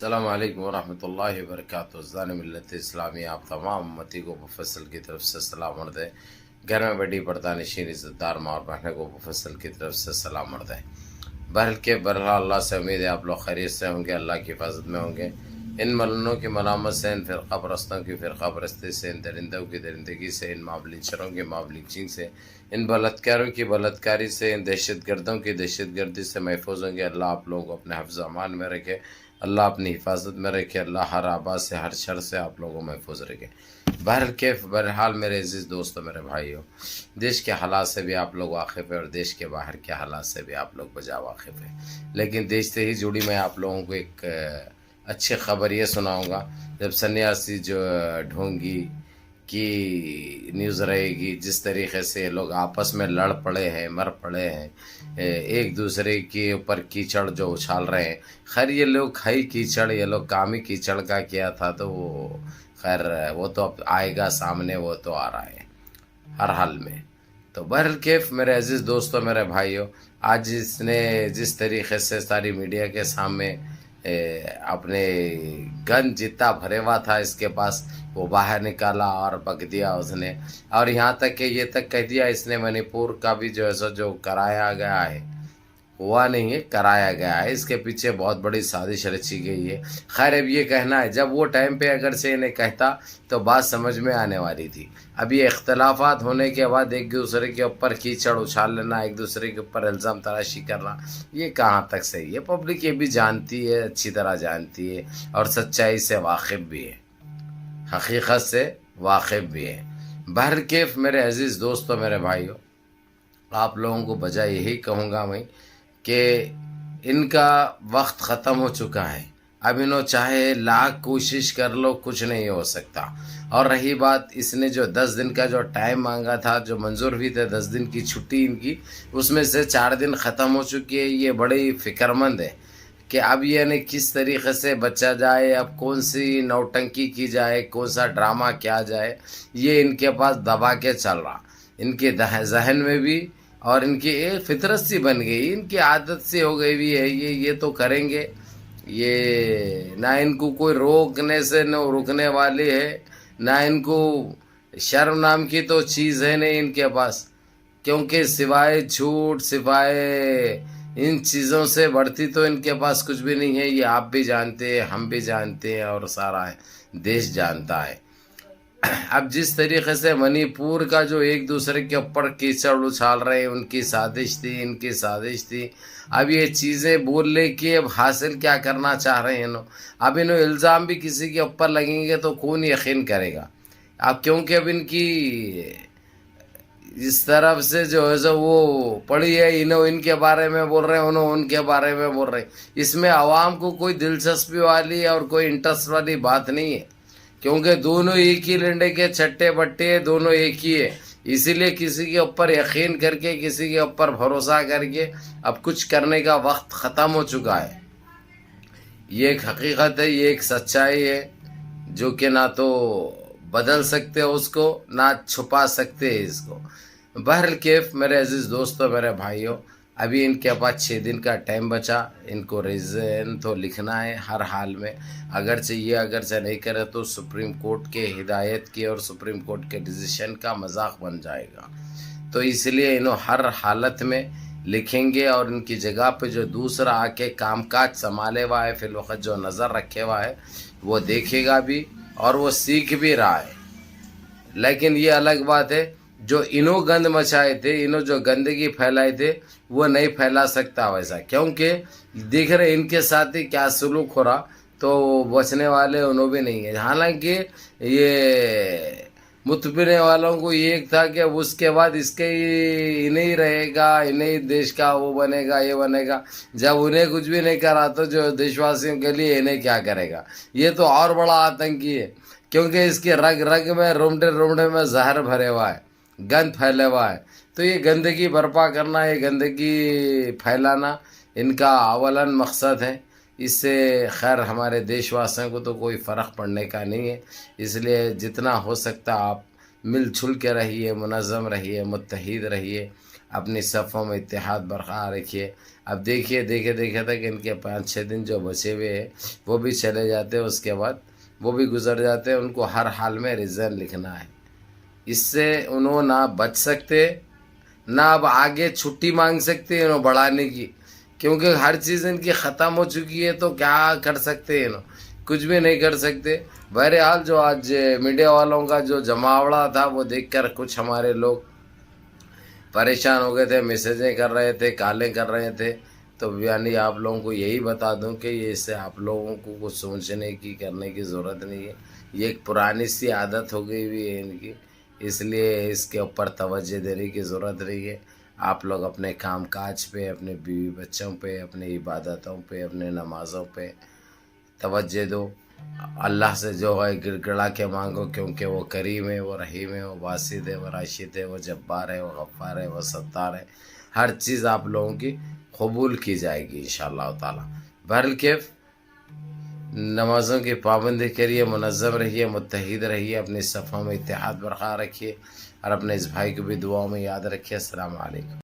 السلام علیکم ورحمۃ اللہ وبرکاتہ۔ زان ملت اسلامی آپ تمام امتی کو مفصل کی طرف سے سلام عرض ہے۔ گھر میں بڑی پردہ نشین عزت دار ماں اور بہنوں کو مفصل کی طرف سے سلام عرض ہے۔ بہرحال اللہ سے امید ہے آپ لوگ خیریت سے ہوں گے، اللہ کی حفاظت میں ہوں گے۔ ان ملنوں کی ملامت سے، ان فرقہ پرستوں کی فرقہ پرستی سے، ان درندوں کی درندگی سے، ان مابلنچروں کی مابلنچنگ سے، ان بلاتکاروں کی بلاتکاری سے، ان دہشت گردوں کی دہشت گردی سے محفوظ ہوں گے۔ اللہ آپ لوگوں کو اپنے حفظ و امان میں رکھے، اللہ اپنی حفاظت میں رکھے، اللہ ہر آباد سے ہر شر سے آپ لوگوں کو محفوظ رکھے۔ بہرحال میرے عزیز دوستو، میرے بھائیو، دیش کے حالات سے بھی آپ لوگ واقف ہیں اور دیش کے باہر کے حالات سے بھی آپ لوگ بجا واقف ہیں، لیکن دیش سے ہی جڑی میں آپ لوگوں کو ایک اچھی خبر یہ سناؤں گا۔ جب سنیاسی جو ڈھونگی کی نیوز رہے گی، جس طریقے سے لوگ آپس میں لڑ پڑے ہیں، مر پڑے ہیں، ایک دوسرے کے اوپر کیچڑ جو اچھال رہے ہیں۔ خیر یہ لوگ کھائی کیچڑ، یہ لوگ کامی کیچڑ کا کیا تھا تو وہ خیر وہ تو اب آئے گا سامنے، وہ تو آ رہا ہے ہر حال میں۔ تو بہرکیف میرے عزیز دوستو، میرے بھائیو، آج اس نے جس طریقے سے ساری میڈیا کے سامنے اپنے گن جتنا بھرے ہوا تھا اس کے پاس وہ باہر نکالا اور بک دیا اس نے، اور یہاں تک کہ یہ تک کہہ دیا اس نے منی پور کا بھی جو ہے سو جو کرایا گیا ہے، ہوا نہیں ہے، کرایا گیا ہے، اس کے پیچھے بہت بڑی سازش رچی گئی ہے۔ خیر اب یہ کہنا ہے، جب وہ ٹائم پہ اگر سے انہیں کہتا تو بات سمجھ میں آنے والی تھی۔ اب یہ اختلافات ہونے کے بعد ایک دوسرے کے اوپر کیچڑ اچھال لینا، ایک دوسرے کے اوپر الزام تراشی کرنا، یہ کہاں تک صحیح ہے؟ پبلک یہ بھی جانتی ہے، اچھی طرح جانتی ہے اور سچائی سے واقف بھی ہے، حقیقت سے واقف بھی ہے۔ بہرکیف میرے عزیز دوستو، میرے بھائیو، آپ لوگوں کو بجا یہی کہوں گا میں کہ ان کا وقت ختم ہو چکا ہے۔ اب انہوں چاہے لاکھ کوشش کر لو، کچھ نہیں ہو سکتا۔ اور رہی بات، اس نے جو 10 دن کا جو ٹائم مانگا تھا، جو منظور بھی تھے 10 دن کی چھٹی ان کی، اس میں سے 4 دن ختم ہو چکی ہے۔ یہ بڑی فکر مند ہے کہ اب یہ کس طریقے سے بچا جائے، اب کون سی نوٹنکی کی جائے، کون سا ڈرامہ کیا جائے، یہ ان کے پاس دبا کے چل رہا، ان کے ذہن میں بھی، اور ان کی ایک فطرت سی بن گئی، ان کی عادت سی ہو گئی بھی ہے، یہ تو کریں گے، یہ نہ ان کو کوئی روکنے سے نہ رکنے والی ہے، نہ ان کو شرم نام کی تو چیز ہے نہیں ان کے پاس، کیونکہ سوائے جھوٹ، سوائے ان چیزوں سے بڑھتی تو ان کے پاس کچھ بھی نہیں ہے۔ یہ آپ بھی جانتے ہیں، ہم بھی جانتے ہیں، اور سارا دیش جانتا ہے۔ اب جس طریقے سے منی پور کا جو ایک دوسرے کے اوپر کیچڑ اچھال رہے ہیں، ان کی سازش تھی، ان کی سازش تھی۔ اب یہ چیزیں بول لے کہ اب حاصل کیا کرنا چاہ رہے ہیں انہوں، اب انہوں الزام بھی کسی کے اوپر لگیں گے تو کون یقین کرے گا؟ اب کیونکہ اب ان کی اس طرف سے جو ہے سو وہ پڑی ہے، انہوں ان کے بارے میں بول رہے ہیں، انہوں ان کے بارے میں بول رہے ہیں۔ اس میں عوام کو کوئی دلچسپی والی اور کوئی انٹرسٹ والی بات نہیں ہے، کیونکہ دونوں ایک ہی لنڈے کے چھٹے بٹے ہیں، دونوں ایک ہی ہے۔ اسی لیے کسی کے اوپر یقین کر کے، کسی کے اوپر بھروسہ کر کے اب کچھ کرنے کا وقت ختم ہو چکا ہے۔ یہ ایک حقیقت ہے، یہ ایک سچائی ہے جو کہ نہ تو بدل سکتے اس کو، نہ چھپا سکتے اس کو۔ بہرکیف میرے عزیز دوستو، میرے بھائیوں، ابھی ان کے پاس 6 دن کا ٹائم بچا، ان کو ریزن تو لکھنا ہے ہر حال میں، اگرچہ نہیں کرے تو سپریم کورٹ کے ہدایت کی اور سپریم کورٹ کے ڈیسیشن کا مذاق بن جائے گا۔ تو اس لیے انہوں ہر حالت میں لکھیں گے، اور ان کی جگہ پہ جو دوسرا آ کے کام کاج سنبھالے ہوا ہے، فی الوقت جو نظر رکھے ہوا ہے، وہ دیکھے گا بھی اور وہ سیکھ بھی رہا ہے۔ لیکن یہ الگ بات ہے، جو انہوں گند مچائے تھے، انہوں جو گندگی پھیلائے تھے، وہ نہیں پھیلا سکتا ویسا، کیونکہ دیکھ رہے ان کے ساتھ ہی کیا سلوک ہو رہا، تو بچنے والے انہوں بھی نہیں ہیں۔ حالانکہ یہ متبرے والوں کو یہ تھا کہ اس کے بعد اس کے انہیں رہے گا، انہیں دیش کا وہ بنے گا، یہ بنے گا۔ جب انہیں کچھ بھی نہیں کرا تو جو دیش واسیوں کے لیے انہیں کیا کرے گا؟ یہ تو اور بڑا آتنکی ہے، کیونکہ اس کے رگ رگ میں، رومڑے میں زہر بھرے ہوا ہے، گند پھیلے ہوا ہے۔ تو یہ گندگی برپا کرنا، یہ گندگی پھیلانا ان کا اولن مقصد ہے۔ اس سے خیر ہمارے دیش واسیوں کو تو کوئی فرق پڑنے کا نہیں ہے۔ اس لیے جتنا ہو سکتا آپ مل چھل کے رہیے، منظم رہیے، متحد رہیے۔ اپنی صفوں میں اتحاد برقرار رکھیے. اب دیکھے تک ان کے 5-6 دن جو بچے ہوئے ہیں وہ بھی چلے جاتے ہیں, اس کے بعد وہ بھی گزر جاتے ہیں. ان کو ہر حال میں ریزن لکھنا ہے. اس سے انہوں نہ بچ سکتے نہ اب آگے چھٹی مانگ سکتے ہیں انہوں بڑھانے کی, کیونکہ ہر چیز ان کی ختم ہو چکی ہے. تو کیا کر سکتے ہیں انہوں, کچھ بھی نہیں کر سکتے. بہرحال جو آج میڈیا والوں کا جو جماوڑا تھا وہ دیکھ کر کچھ ہمارے لوگ پریشان ہو گئے تھے, میسیجیں کر رہے تھے, کالیں کر رہے تھے. تو یعنی آپ لوگوں کو یہی بتا دوں کہ یہ اس سے آپ لوگوں کو کچھ سوچنے کی کرنے کی ضرورت نہیں ہے. یہ ایک پرانی سی عادت ہو گئی ہوئی ہے ان کی, اس لیے اس کے اوپر توجہ دینے کی ضرورت نہیں ہے. آپ لوگ اپنے کام کاج پہ, اپنے بیوی بچوں پہ, اپنی عبادتوں پہ, اپنے نمازوں پہ توجہ دو. اللہ سے جو ہے گڑ گڑا کے مانگو, کیونکہ وہ کریم ہے, وہ رحیم ہے, وہ باسط ہے, وہ راشد ہے, وہ جبار ہے, وہ غفار ہے, وہ ستار ہے. ہر چیز آپ لوگوں کی قبول کی جائے گی انشاءاللہ تعالی. بہرکیف نمازوں کی پابندی کریے, منظم رہیے, متحد رہیے, اپنی صفوں میں اتحاد برقرار رکھیے, اور اپنے اس بھائی کو بھی دعاؤں میں یاد رکھیے. السلام علیکم.